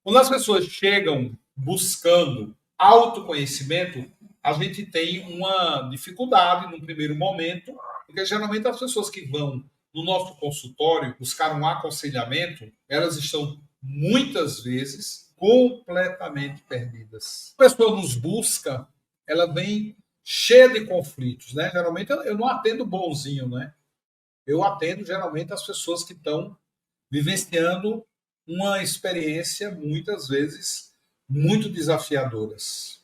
Quando as pessoas chegam buscando autoconhecimento, a gente tem uma dificuldade no primeiro momento, porque geralmente as pessoas que vão no nosso consultório buscar um aconselhamento, elas estão muitas vezes completamente perdidas. A pessoa nos busca, ela vem cheia de conflitos, né? Geralmente eu não atendo bonzinho, né? Eu atendo geralmente as pessoas que estão vivenciando uma experiência muitas vezes muito desafiadoras.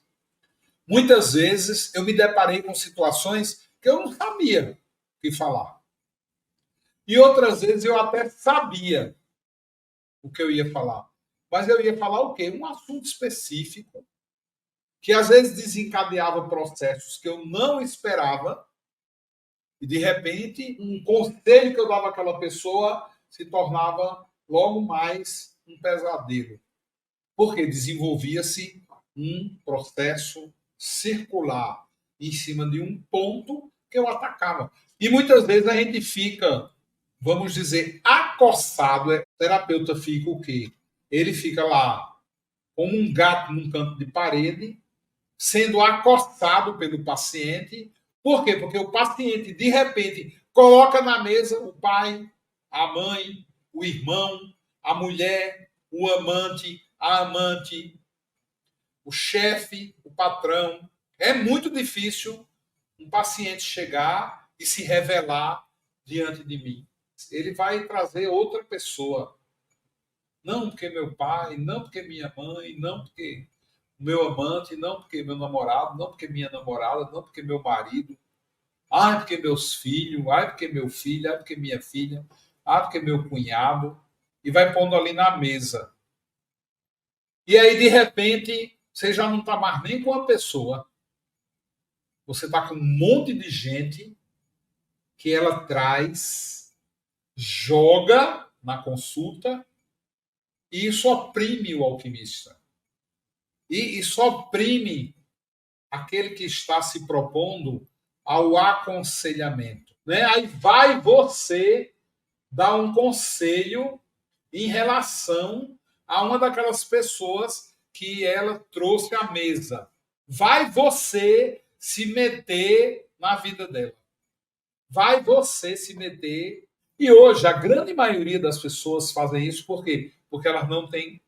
Muitas vezes eu me deparei com situações que eu não sabia o que falar. E outras vezes eu até sabia o que eu ia falar. Mas eu ia falar o quê? Um assunto específico que às vezes desencadeava processos que eu não esperava e de repente um conselho que eu dava àquela pessoa se tornava logo mais um pesadelo, porque desenvolvia-se um processo circular em cima de um ponto que eu atacava. E muitas vezes a gente fica, vamos dizer, acossado. O terapeuta fica o quê? Ele fica lá como um gato num canto de parede, sendo acossado pelo paciente. Por quê? Porque o paciente, de repente, coloca na mesa o pai, a mãe, o irmão, a mulher, o amante, a amante, o chefe, o patrão. É muito difícil um paciente chegar e se revelar diante de mim. Ele vai trazer outra pessoa. Não porque meu pai, não porque minha mãe, não porque meu amante, não porque meu namorado, não porque minha namorada, não porque meu marido, ai porque meus filhos, ai porque meu filho, ai porque minha filha, ai porque meu cunhado, e vai pondo ali na mesa. E aí, de repente, você já não está mais nem com a pessoa, você está com um monte de gente que ela traz, joga na consulta e isso oprime o alquimista. E isso oprime aquele que está se propondo ao aconselhamento. Né? Aí vai você dar um conselho em relação a uma daquelas pessoas que ela trouxe à mesa. Vai você se meter na vida dela. Vai você se meter. E hoje, a grande maioria das pessoas fazem isso por quê? Porque elas não têm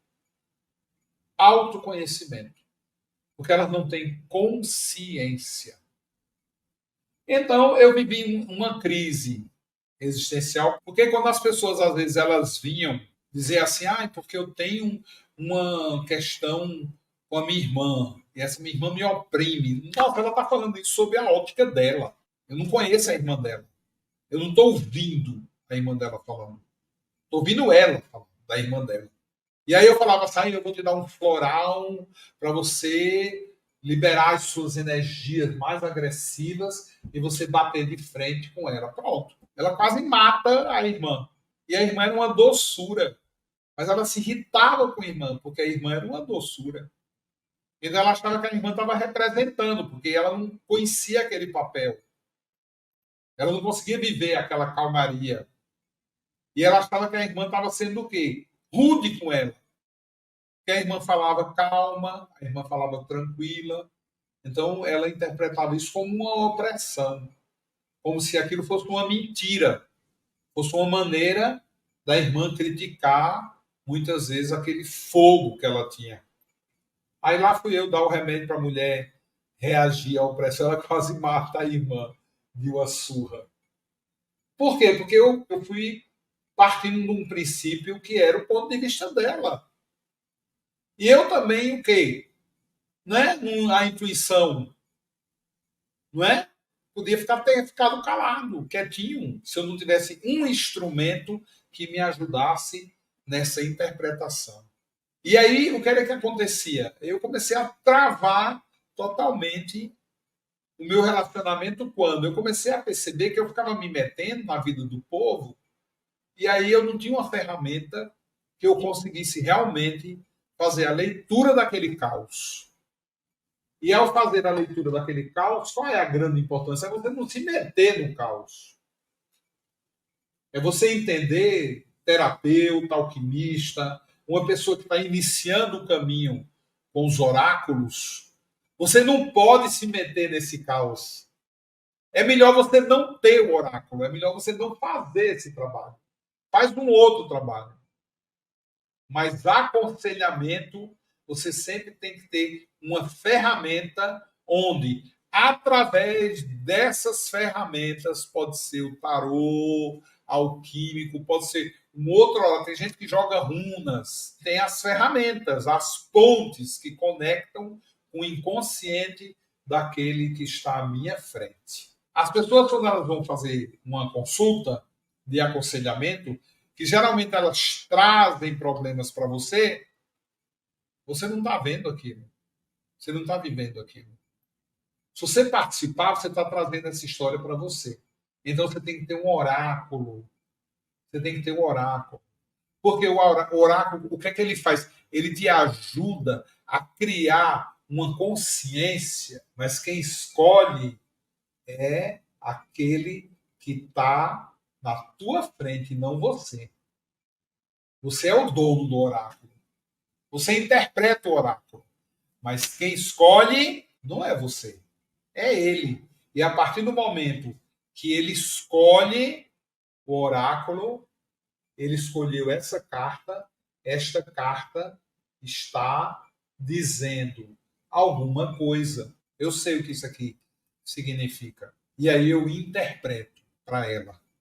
autoconhecimento. Porque elas não têm consciência. Então, eu vivi uma crise existencial, porque quando as pessoas, às vezes, elas vinham dizer assim, ah, porque eu tenho uma questão com a minha irmã, e essa minha irmã me oprime. Não, ela está falando isso sob a ótica dela. Eu não conheço a irmã dela. Eu não estou ouvindo a irmã dela falando. Estou ouvindo ela falando da irmã dela. E aí eu falava assim, eu vou te dar um floral para você liberar as suas energias mais agressivas e você bater de frente com ela. Pronto. Ela quase mata a irmã. E a irmã era uma doçura. Mas ela se irritava com a irmã, porque a irmã era uma doçura. Então ela achava que a irmã estava representando, porque ela não conhecia aquele papel. Ela não conseguia viver aquela calmaria. E ela achava que a irmã estava sendo o quê? Rude com ela. Que a irmã falava calma, a irmã falava tranquila. Então ela interpretava isso como uma opressão, como se aquilo fosse uma mentira, fosse uma maneira da irmã criticar muitas vezes aquele fogo que ela tinha. Aí lá fui eu dar o remédio para a mulher reagir à opressão, ela quase mata a irmã de uma surra. Por quê? Porque eu fui partindo de um princípio que era o ponto de vista dela. E eu também, o quê? Não é a intuição, não é? Podia ter ficado calado, quietinho, se eu não tivesse um instrumento que me ajudasse nessa interpretação. E aí, o que era que acontecia? Eu comecei a travar totalmente o meu relacionamento quando eu comecei a perceber que eu ficava me metendo na vida do povo e aí eu não tinha uma ferramenta que eu conseguisse realmente fazer a leitura daquele caos. E ao fazer a leitura daquele caos, qual é a grande importância? É você não se meter no caos. É você entender, terapeuta, alquimista, uma pessoa que está iniciando o caminho com os oráculos, você não pode se meter nesse caos. É melhor você não ter o oráculo, é melhor você não fazer esse trabalho. Faz um outro trabalho. Mas aconselhamento, você sempre tem que ter uma ferramenta onde, através dessas ferramentas, pode ser o tarô, alquímico, pode ser um outro. Tem gente que joga runas, tem as ferramentas, as pontes que conectam com o inconsciente daquele que está à minha frente. As pessoas, quando elas vão fazer uma consulta de aconselhamento, que geralmente elas trazem problemas para você, você não está vendo aquilo. Você não está vivendo aquilo. Se você participar, você está trazendo essa história para você. Então você tem que ter um oráculo. Você tem que ter um oráculo. Porque o oráculo, o que é que ele faz? Ele te ajuda a criar uma consciência, mas quem escolhe é aquele que está na tua frente, não você. Você é o dono do oráculo. Você interpreta o oráculo. Mas quem escolhe não é você. É ele. E a partir do momento que ele escolhe o oráculo, ele escolheu essa carta, esta carta está dizendo alguma coisa. Eu sei o que isso aqui significa. E aí eu interpreto para ela.